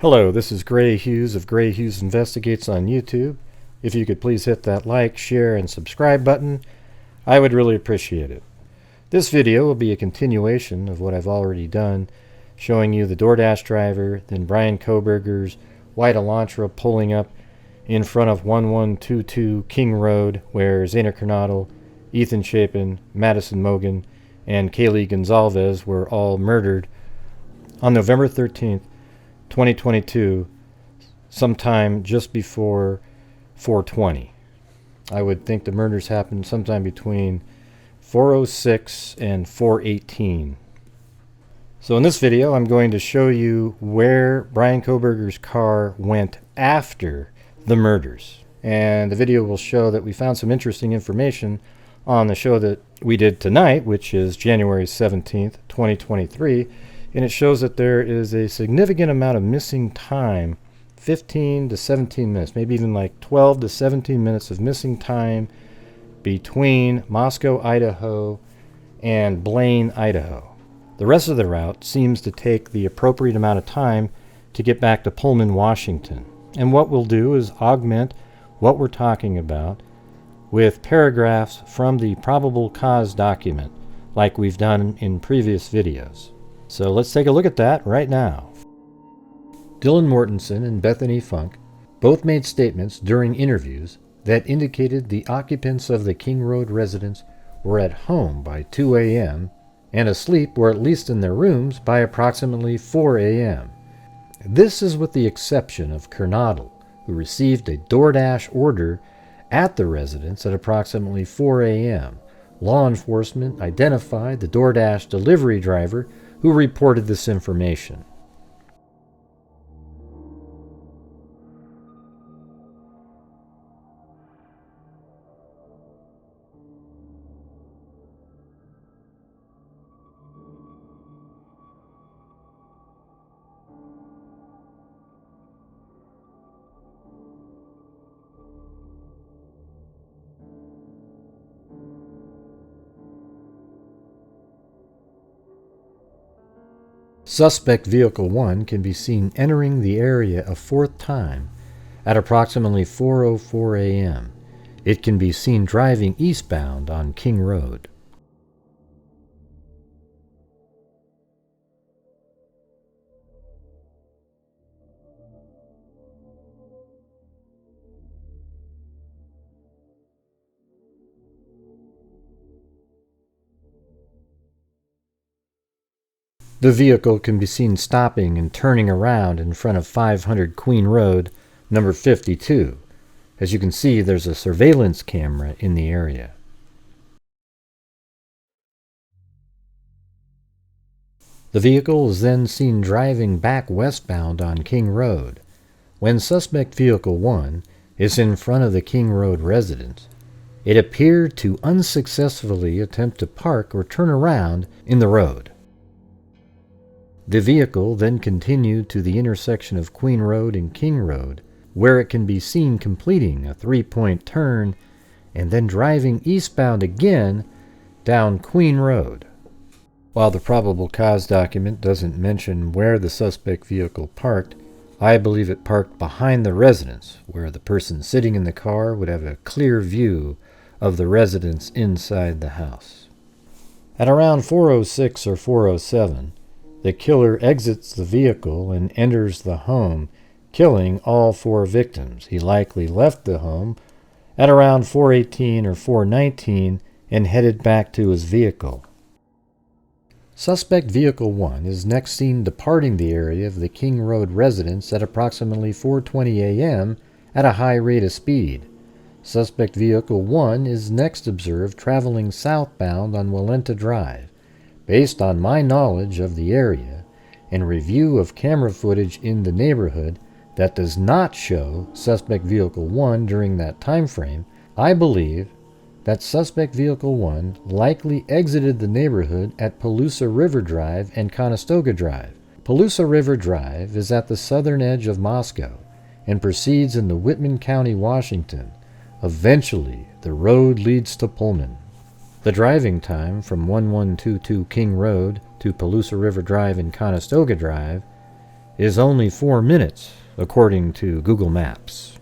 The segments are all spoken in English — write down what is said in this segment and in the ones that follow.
Hello, this is Grant Hughes of Grant Hughes Investigates on YouTube. If you could please hit that like, share, and subscribe button, I would really appreciate it. This video will be a continuation of what I've already done, showing you the DoorDash driver, then Bryan Kohberger's white Elantra pulling up in front of 1122 King Road, where Zainer Kernodle, Ethan Chapin, Madison Mogan, and Kaylee Gonzalez were all murdered on November 13th, 2022, sometime just before 420. I would think the murders happened sometime between 4:06 and 4:18. So in this video, I'm going to show you where Bryan Kohberger's car went after the murders. And the video will show that we found some interesting information on the show that we did tonight, which is January 17th, 2023. And it shows that there is a significant amount of missing time, 15 to 17 minutes, maybe even like 12 to 17 minutes of missing time between Moscow, Idaho, and Blaine, Idaho. The rest of the route seems to take the appropriate amount of time to get back to Pullman, Washington. And what we'll do is augment what we're talking about with paragraphs from the probable cause document, like we've done in previous videos. So let's take a look at that right now. Dylan Mortensen and Bethany Funk both made statements during interviews that indicated the occupants of the King Road residence were at home by 2 a.m. and asleep, or at least in their rooms, by approximately 4 a.m. This is with the exception of Kernodle, who received a DoorDash order at the residence at approximately 4 a.m. Law enforcement identified the DoorDash delivery driver who reported this information. Suspect Vehicle 1 can be seen entering the area a fourth time at approximately 4:04 a.m. It can be seen driving eastbound on King Road. The vehicle can be seen stopping and turning around in front of 500 Queen Road, number 52. As you can see, there's a surveillance camera in the area. The vehicle is then seen driving back westbound on King Road. When suspect Vehicle 1 is in front of the King Road residence, it appeared to unsuccessfully attempt to park or turn around in the road. The vehicle then continued to the intersection of Queen Road and King Road, where it can be seen completing a three-point turn and then driving eastbound again down Queen Road. While the probable cause document doesn't mention where the suspect vehicle parked, I believe it parked behind the residence, where the person sitting in the car would have a clear view of the residence inside the house. At around 4:06 or 4:07, the killer exits the vehicle and enters the home, killing all four victims. He likely left the home at around 4:18 or 4:19 and headed back to his vehicle. Suspect Vehicle 1 is next seen departing the area of the King Road residence at approximately 4:20 a.m. at a high rate of speed. Suspect Vehicle 1 is next observed traveling southbound on Walenta Drive. Based on my knowledge of the area and review of camera footage in the neighborhood that does not show suspect Vehicle 1 during that time frame, I believe that suspect Vehicle 1 likely exited the neighborhood at Palouse River Drive and Conestoga Drive. Palouse River Drive is at the southern edge of Moscow and proceeds into Whitman County, Washington. Eventually, the road leads to Pullman. The driving time from 1122 King Road to Palouse River Drive and Conestoga Drive is only 4 minutes, according to Google Maps.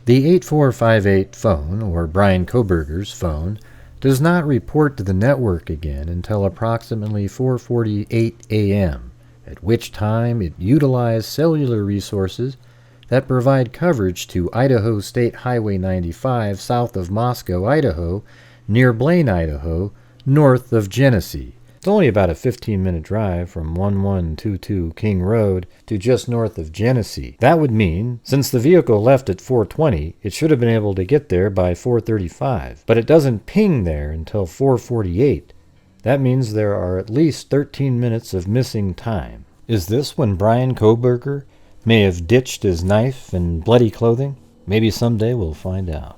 The 8458 phone, or Bryan Kohberger's phone, does not report to the network again until approximately 4:48 a.m., at which time it utilized cellular resources that provide coverage to Idaho State Highway 95 south of Moscow, Idaho, near Blaine, Idaho, north of Genesee. It's only about a 15-minute drive from 1122 King Road to just north of Genesee. That would mean, since the vehicle left at 4:20, it should have been able to get there by 4:35. But it doesn't ping there until 4:48. That means there are at least 13 minutes of missing time. Is this when Bryan Kohberger may have ditched his knife and bloody clothing? Maybe someday we'll find out.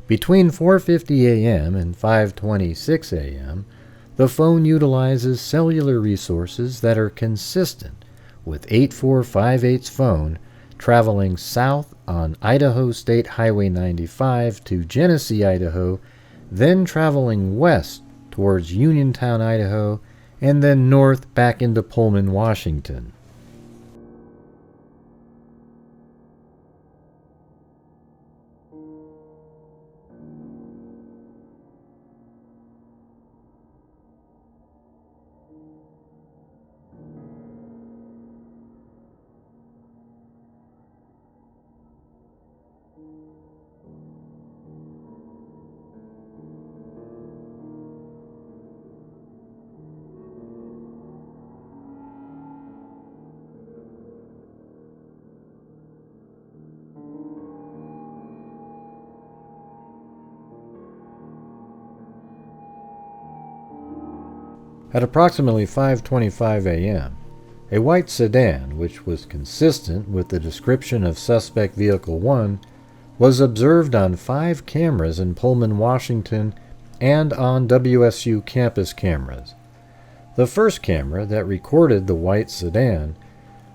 Between 4:50 a.m. and 5:26 a.m., the phone utilizes cellular resources that are consistent with 8458's phone traveling south on Idaho State Highway 95 to Genesee, Idaho, then traveling west towards Uniontown, Idaho, and then north back into Pullman, Washington. At approximately 5:25 a.m., a white sedan, which was consistent with the description of suspect vehicle 1, was observed on 5 cameras in Pullman, Washington, and on WSU campus cameras. The first camera that recorded the white sedan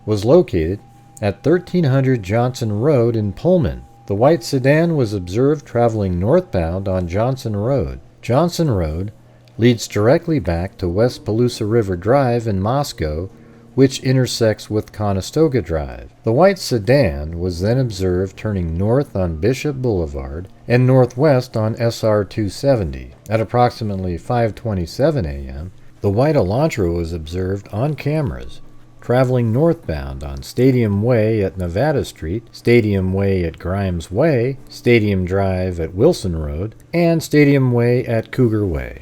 was located at 1300 Johnson Road in Pullman. The white sedan was observed traveling northbound on Johnson Road. Johnson Road leads directly back to West Palouse River Drive in Moscow, which intersects with Conestoga Drive. The white sedan was then observed turning north on Bishop Boulevard and northwest on SR 270. At approximately 5:27 a.m., the white Elantra was observed on cameras traveling northbound on Stadium Way at Nevada Street, Stadium Way at Grimes Way, Stadium Drive at Wilson Road, and Stadium Way at Cougar Way.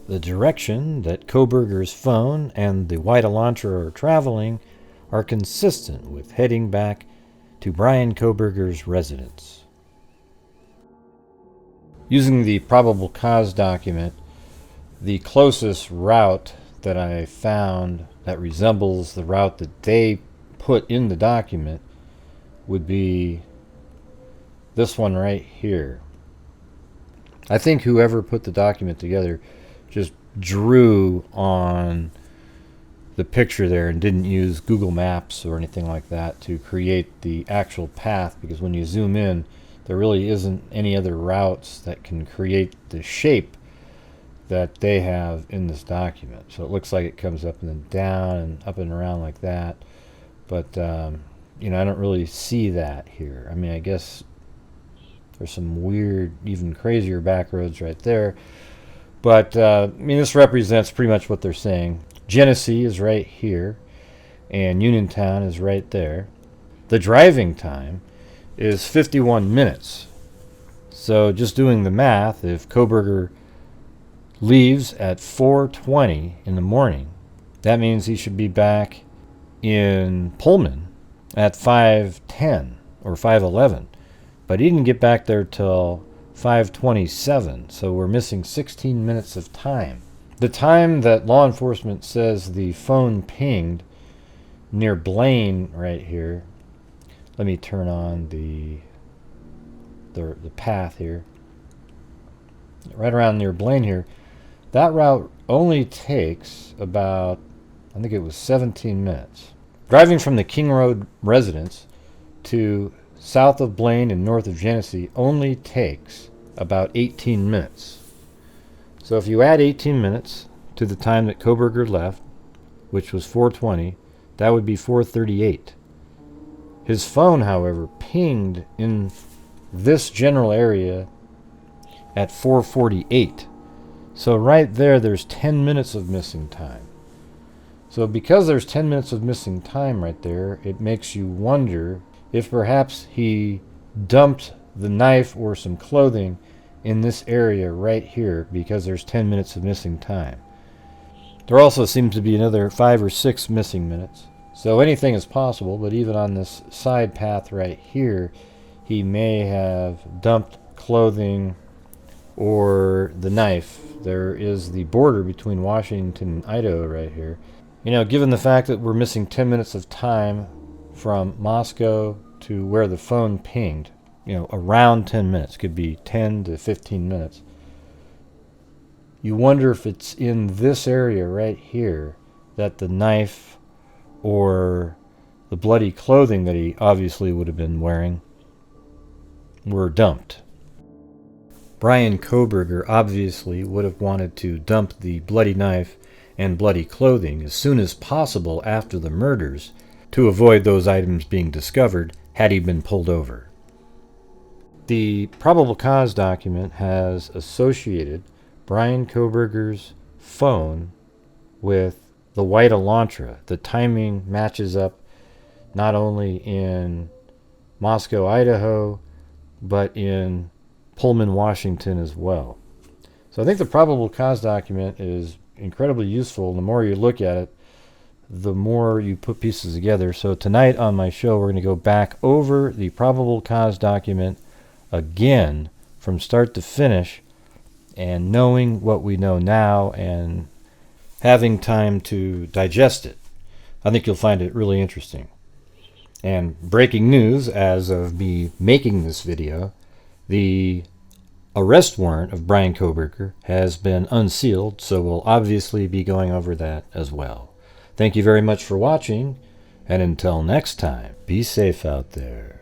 The direction that Kohberger's phone and the white Elantra are traveling are consistent with heading back to Bryan Kohberger's residence. Using the probable cause document, the closest route that I found that resembles the route that they put in the document would be this one right here. I think whoever put the document together just drew on the picture there and didn't use Google Maps or anything like that to create the actual path, because when you zoom in, there really isn't any other routes that can create the shape that they have in this document. So it looks like it comes up and then down and up and around like that, but you know, I don't really see that here. I mean, I guess there's some weird, even crazier back roads right there. But, I mean, this represents pretty much what they're saying. Genesee is right here, and Uniontown is right there. The driving time is 51 minutes. So just doing the math, if Kohberger leaves at 4:20 in the morning. That means he should be back in Pullman at 5:10 or 5:11. But he didn't get back there till 5:27, so we're missing 16 minutes of time. The time that law enforcement says the phone pinged near Blaine right here. Let me turn on the path here. Right around near Blaine here. That route only takes about, I think it was 17 minutes. Driving from the King Road residence to south of Blaine and north of Genesee only takes about 18 minutes. So if you add 18 minutes to the time that Kohberger left, which was 4:20, that would be 4:38. His phone, however, pinged in this general area at 4:48. So right there's 10 minutes of missing time. So because there's 10 minutes of missing time right there, it makes you wonder if perhaps he dumped the knife or some clothing in this area right here because there's 10 minutes of missing time. There also seems to be another 5 or 6 missing minutes. So anything is possible, but even on this side path right here, he may have dumped clothing or the knife. There is the border between Washington and Idaho right here. You know, given the fact that we're missing 10 minutes of time from Moscow to where the phone pinged, you know, around 10 minutes, could be 10 to 15 minutes. You wonder if it's in this area right here that the knife or the bloody clothing that he obviously would have been wearing were dumped. Bryan Kohberger obviously would have wanted to dump the bloody knife and bloody clothing as soon as possible after the murders to avoid those items being discovered had he been pulled over. The probable cause document has associated Bryan Kohberger's phone with the white Elantra. The timing matches up not only in Moscow, Idaho, but in Pullman, Washington as well. So I think the probable cause document is incredibly useful. The more you look at it, the more you put pieces together. So tonight on my show, we're going to go back over the probable cause document again from start to finish, and knowing what we know now and having time to digest it. I think you'll find it really interesting. And breaking news as of me making this video, the arrest warrant of Bryan Kohberger has been unsealed, so we'll obviously be going over that as well. Thank you very much for watching, and until next time, be safe out there.